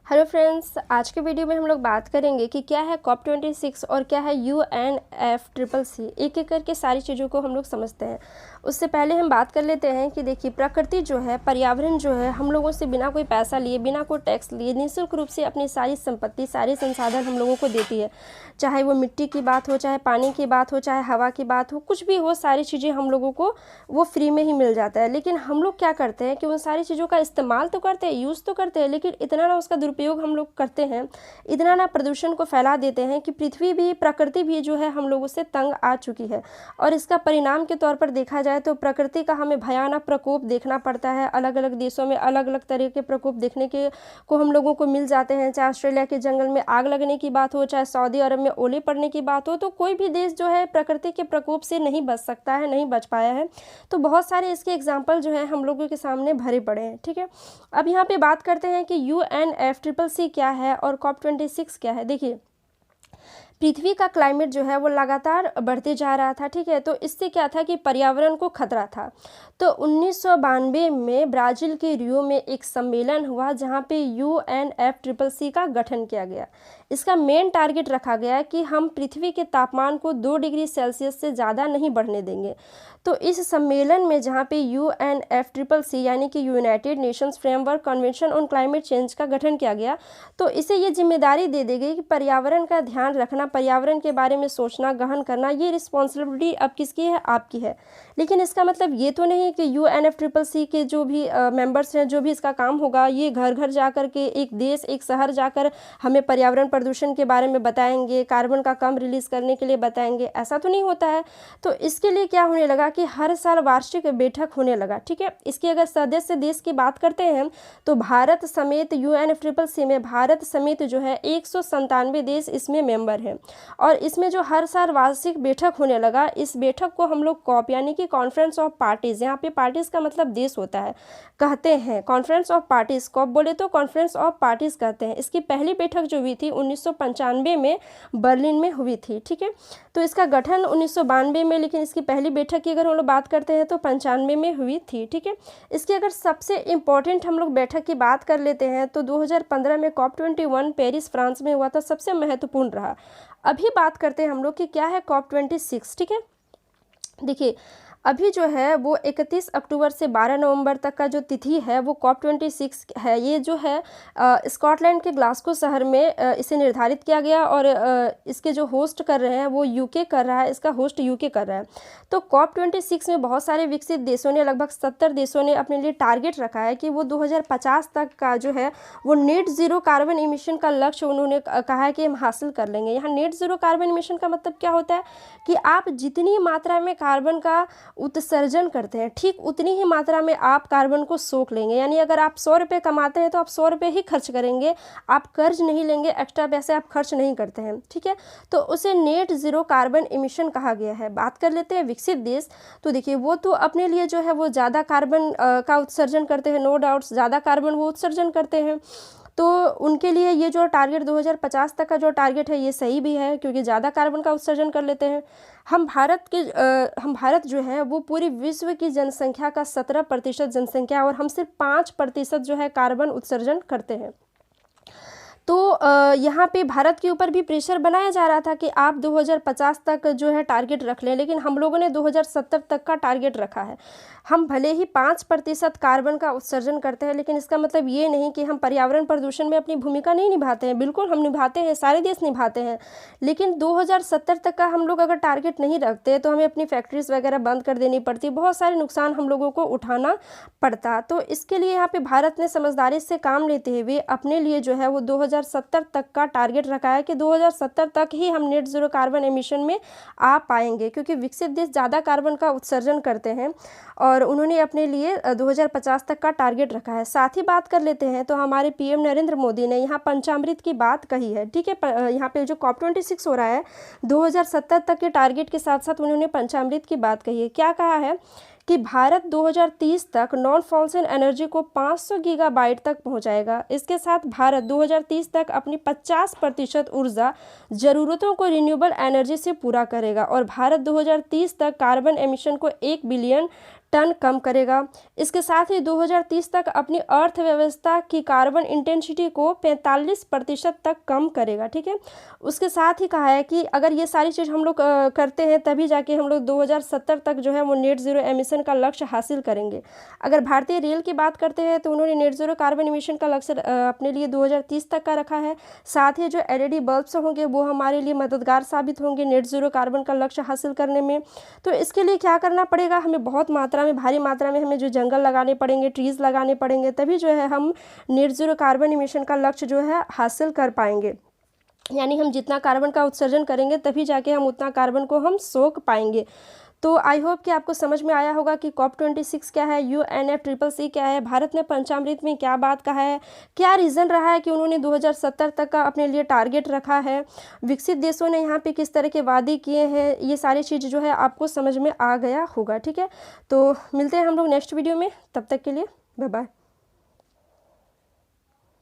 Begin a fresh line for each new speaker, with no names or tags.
Hello friends, आज के video में हम लोग बात करेंगे कि क्या है COP26 और क्या है UNFCCC। एक एक करके सारी चीज़ों को हम लोग समझते हैं। उससे पहले हम बात कर लेते हैं कि देखिए, प्रकृति जो है, पर्यावरण जो है, हम लोगों से बिना कोई पैसा लिए, बिना कोई टैक्स लिए निःशुल्क रूप से अपनी सारी संपत्ति, सारे संसाधन हम लोगों को देती है। चाहे वो मिट्टी की बात हो, चाहे पानी की बात हो, चाहे हवा की बात हो, कुछ भी हो, सारी चीज़ें हम लोगों को वो फ्री में ही मिल जाता है। लेकिन हम लोग क्या करते हैं कि उन सारी चीज़ों का इस्तेमाल तो करते हैं, यूज़ तो करते हैं, लेकिन इतना ना उसका दुरुपयोग हम लोग करते हैं, इतना ना प्रदूषण को फैला देते हैं कि पृथ्वी भी, प्रकृति भी जो है हम लोगों से तंग आ चुकी है। और इसका परिणाम के तौर पर देखा जाए तो प्रकृति का हमें भयानक प्रकोप देखना पड़ता है। अलग अलग देशों में अलग अलग तरह के प्रकोप देखने के को हम लोगों को मिल जाते हैं। चाहे ऑस्ट्रेलिया के जंगल में आग लगने की बात हो, चाहे सऊदी अरब में ओले पड़ने की बात हो, तो कोई भी देश जो है प्रकृति के प्रकोप से नहीं बच सकता है, नहीं बच पाया है। तो बहुत सारे इसके एग्जाम्पल जो है हम लोगों के सामने भरे पड़े हैं। ठीक है, अब यहाँ पे बात करते हैं कि UNFCCC क्या है और COP26 क्या है। देखिए, पृथ्वी का क्लाइमेट जो है वो लगातार बढ़ते जा रहा था। ठीक है, तो इससे क्या था कि पर्यावरण को खतरा था। तो 1992 में ब्राज़ील के रियो में एक सम्मेलन हुआ जहाँ पे UNFCCC का गठन किया गया। इसका मेन टारगेट रखा गया कि हम पृथ्वी के तापमान को 2 डिग्री सेल्सियस से ज़्यादा नहीं बढ़ने देंगे। तो इस सम्मेलन में जहाँ पे UNFCCC यानी कि United Nations framework convention on climate change का गठन किया गया, तो इसे ये जिम्मेदारी दे दी गई कि पर्यावरण का ध्यान रखना, पर्यावरण के बारे में सोचना, गहन करना, ये रिस्पॉन्सिबिलिटी अब किसकी है? आपकी है। लेकिन इसका मतलब ये तो नहीं कि UNFCCC के जो भी मेंबर्स हैं, जो भी इसका काम होगा, ये घर घर जा कर के, एक देश, एक शहर जाकर हमें पर्यावरण प्रदूषण के बारे में बताएंगे, कार्बन का कम रिलीज़ करने के लिए बताएंगे। ऐसा तो नहीं होता है। तो इसके लिए क्या होने लगा कि हर साल वार्षिक बैठक होने लगा। ठीक है, इसकी अगर सदस्य देश की बात करते हैं तो भारत समेत UNFCCC में भारत समेत जो है 197 देश इसमें मेंबर हैं। और इसमें जो हर साल वार्षिक बैठक होने लगा, इस बैठक को हम लोग कॉप यानी कि कॉन्फ्रेंस ऑफ पार्टीज़, यहाँ पे पार्टीज़ का मतलब देश होता है, कहते हैं। कॉन्फ्रेंस ऑफ पार्टीज़, कॉप बोले तो कॉन्फ्रेंस ऑफ पार्टीज़ कहते हैं। इसकी पहली बैठक जो हुई थी 1995 में बर्लिन में हुई थी। ठीक है, तो इसका गठन 1992 में, लेकिन इसकी पहली बैठक की अगर हम लोग बात करते हैं तो 95 में हुई थी। ठीक है, इसकी अगर सबसे इम्पॉर्टेंट हम लोग बैठक की बात कर लेते हैं तो 2015 में COP21 पेरिस फ्रांस में हुआ था, सबसे महत्वपूर्ण रहा। अभी बात करते हैं हम लोग कि क्या है COP26। ठीक है, देखिए, अभी जो है वो 31 अक्टूबर से 12 नवंबर तक का जो तिथि है वो COP26 है। ये जो है स्कॉटलैंड के ग्लासगो शहर में इसे निर्धारित किया गया और इसके जो होस्ट कर रहे हैं वो यूके कर रहा है, इसका होस्ट यूके कर रहा है। तो COP26 में बहुत सारे विकसित देशों ने, लगभग 70 देशों ने अपने लिए टारगेट रखा है कि वो 2050 तक का जो है वो नेट ज़ीरो कार्बन इमिशन का लक्ष्य उन्होंने कहा है कि हम हासिल कर लेंगे। यहाँ नेट ज़ीरो कार्बन इमिशन का मतलब क्या होता है कि आप जितनी मात्रा में कार्बन का उत्सर्जन करते हैं, ठीक उतनी ही मात्रा में आप कार्बन को सोख लेंगे। यानी अगर आप 100 रुपये कमाते हैं तो आप 100 रुपये ही खर्च करेंगे, आप कर्ज नहीं लेंगे, एक्स्ट्रा पैसे आप खर्च नहीं करते हैं। ठीक है, तो उसे नेट ज़ीरो कार्बन इमिशन कहा गया है। बात कर लेते हैं विकसित देश। तो देखिए, वो तो अपने लिए जो है वो ज़्यादा कार्बन का उत्सर्जन करते हैं, नो डाउट्स, ज़्यादा कार्बन वो उत्सर्जन करते हैं। तो उनके लिए ये जो टारगेट 2050 तक का जो टारगेट है ये सही भी है, क्योंकि ज़्यादा कार्बन का उत्सर्जन कर लेते हैं। हम भारत जो है वो पूरी विश्व की जनसंख्या का 17% जनसंख्या, और हम सिर्फ 5% जो है कार्बन उत्सर्जन करते हैं। तो यहाँ पे भारत के ऊपर भी प्रेशर बनाया जा रहा था कि आप 2050 तक जो है टारगेट रख लें, लेकिन हम लोगों ने 2070 तक का टारगेट रखा है। हम भले ही 5% कार्बन का उत्सर्जन करते हैं, लेकिन इसका मतलब ये नहीं कि हम पर्यावरण प्रदूषण में अपनी भूमिका नहीं निभाते हैं। बिल्कुल हम निभाते हैं, सारे देश निभाते हैं। लेकिन 2070 तक का हम लोग अगर टारगेट नहीं रखते तो हमें अपनी फैक्ट्रीज वगैरह बंद कर देनी पड़ती, बहुत सारे नुकसान हम लोगों को उठाना पड़ता। तो इसके लिए यहाँ पे भारत ने समझदारी से काम लेते हुए अपने लिए जो है वो 2070 तक का टारगेट रखा है कि 2070 तक ही हम नेट ज़ीरो कार्बन एमिशन में आ पाएंगे, क्योंकि विकसित देश ज़्यादा कार्बन का उत्सर्जन करते हैं और उन्होंने अपने लिए 2050 तक का टारगेट रखा है। साथ ही बात कर लेते हैं तो हमारे PM नरेंद्र मोदी ने यहाँ पंचामृत की बात कही है। ठीक है, यहाँ पे जो COP26 हो रहा है 2070 तक के टारगेट के साथ साथ उन्होंने पंचामृत की बात कही है। क्या कहा है कि भारत 2030 तक नॉन फॉसिल एनर्जी को 500 गीगाबाइट तक पहुंचाएगा। इसके साथ भारत 2030 तक अपनी 50% ऊर्जा ज़रूरतों को रिन्यूएबल एनर्जी से पूरा करेगा और भारत 2030 तक कार्बन एमिशन को 1 बिलियन टन कम करेगा। इसके साथ ही 2030 तक अपनी अर्थव्यवस्था की कार्बन इंटेंसिटी को 45% तक कम करेगा। ठीक है, उसके साथ ही कहा है कि अगर ये सारी चीज़ हम लोग करते हैं तभी जाके हम लोग 2070 तक जो है वो नेट ज़ीरो एमिशन का लक्ष्य हासिल करेंगे। अगर भारतीय रेल की बात करते हैं तो उन्होंने नेट ज़ीरो कार्बन एमिशन का लक्ष्य अपने लिए 2030 तक का रखा है। साथ ही जो LED बल्ब्स होंगे वो हमारे लिए मददगार साबित होंगे नेट ज़ीरो कार्बन का लक्ष्य हासिल करने में। तो इसके लिए क्या करना पड़ेगा, हमें बहुत मात्रा में, भारी मात्रा में हमें जो जंगल लगाने पड़ेंगे, ट्रीज़ लगाने पड़ेंगे, तभी जो है हम नेट ज़ीरो कार्बन एमिशन का लक्ष्य जो है हासिल कर पाएंगे। यानी हम जितना कार्बन का उत्सर्जन करेंगे तभी जाके हम उतना कार्बन को हम सोख पाएंगे। तो आई होप कि आपको समझ में आया होगा कि COP26 क्या है, UNFCCC क्या है, भारत ने पंचामृत में क्या बात कहा है, क्या रीज़न रहा है कि उन्होंने 2070 तक का अपने लिए टारगेट रखा है, विकसित देशों ने यहाँ पे किस तरह के वादे किए हैं, ये सारी चीज़ जो है आपको समझ में आ गया होगा। ठीक है, तो मिलते हैं हम लोग नेक्स्ट वीडियो में, तब तक के लिए बाय बाय।